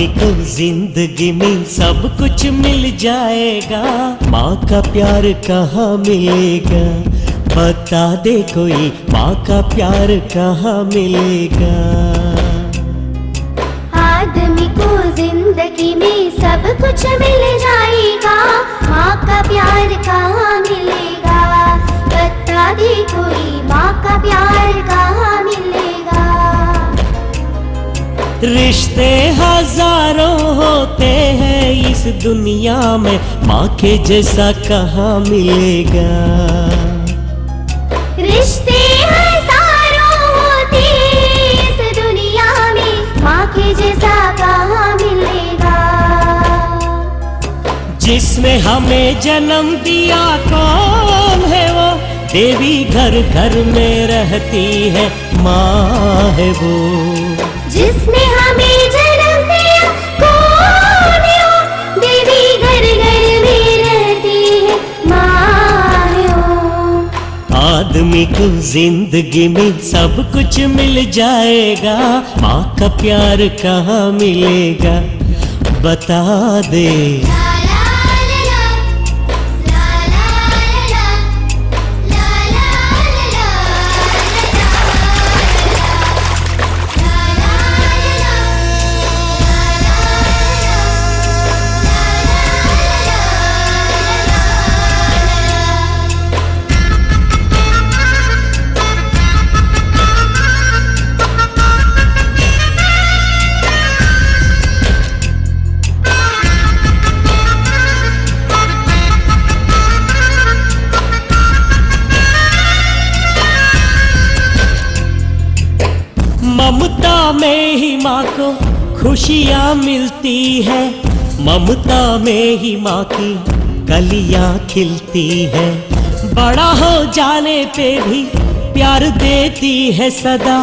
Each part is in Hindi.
आदमी को जिंदगी में सब कुछ मिल जाएगा, माँ का प्यार कहाँ मिलेगा? बता दे कोई, माँ का प्यार कहाँ मिलेगा? आदमी को जिंदगी में सब कुछ मिल जाएगा, माँ का प्यार कहाँ मिलेगा? बता दे कोई, माँ का प्यार कहाँ मिलेगा? रिश्ते हजारों होते हैं इस दुनिया में, माँ के जैसा कहाँ मिलेगा? रिश्ते हजारों होते हैं इस दुनिया में, माँ के जैसा कहाँ मिलेगा? जिसने हमें जन्म दिया कौन है वो? देवी घर घर में रहती है, माँ है वो। जिसने हमें जन्म दिया कौन है वो? देवी घर घर में रहती है, माँ है वो। आदमी को जिंदगी में सब कुछ मिल जाएगा, माँ का प्यार कहाँ मिलेगा? बता दे। ममता में ही माँ को खुशियाँ मिलती है, ममता में ही माँ की कलियाँ खिलती है। बड़ा हो जाने पे भी प्यार देती है सदा,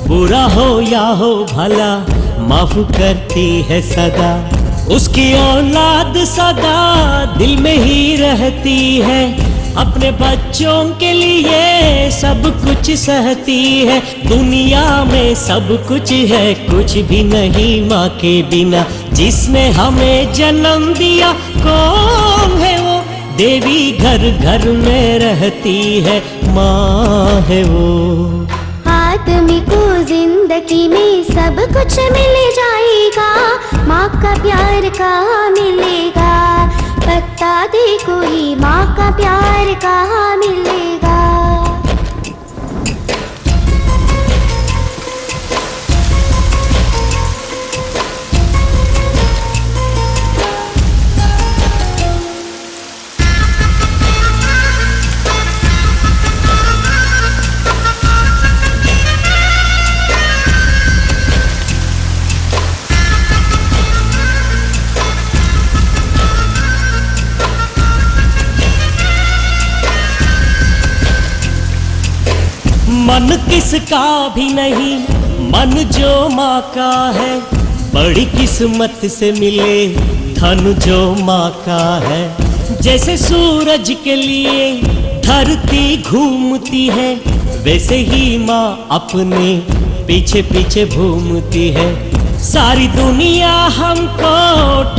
बुरा हो या हो भला माफ करती है सदा। उसकी औलाद सदा दिल में ही रहती है, अपने बच्चों के लिए सब कुछ सहती है। दुनिया में सब कुछ है, कुछ भी नहीं माँ के बिना। जिसने हमें जन्म दिया कौन है वो? देवी घर घर में रहती है, माँ है वो। आदमी को जिंदगी में सब कुछ मिल जाएगा, माँ का प्यार कहाँ मिलेगा? बता दे कोई, माँ का प्यार कहाँ मिलेगा? मन किसका भी नहीं, मन जो माँ का है। बड़ी किस्मत से मिले धन जो माँ का है। जैसे सूरज के लिए धरती घूमती है, वैसे ही माँ अपने पीछे पीछे घूमती है। सारी दुनिया हमको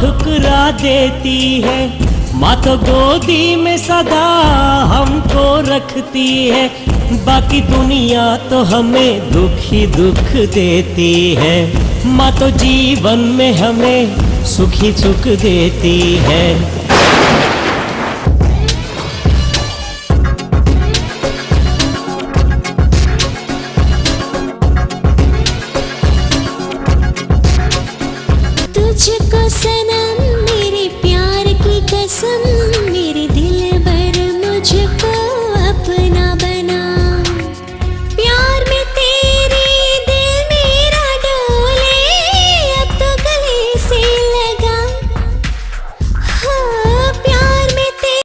ठुकरा देती है, माँ तो गोदी में सदा हमको रखती है। बाकी दुनिया तो हमें दुख ही दुख देती है, माँ तो जीवन में हमें सुख ही सुख देती है।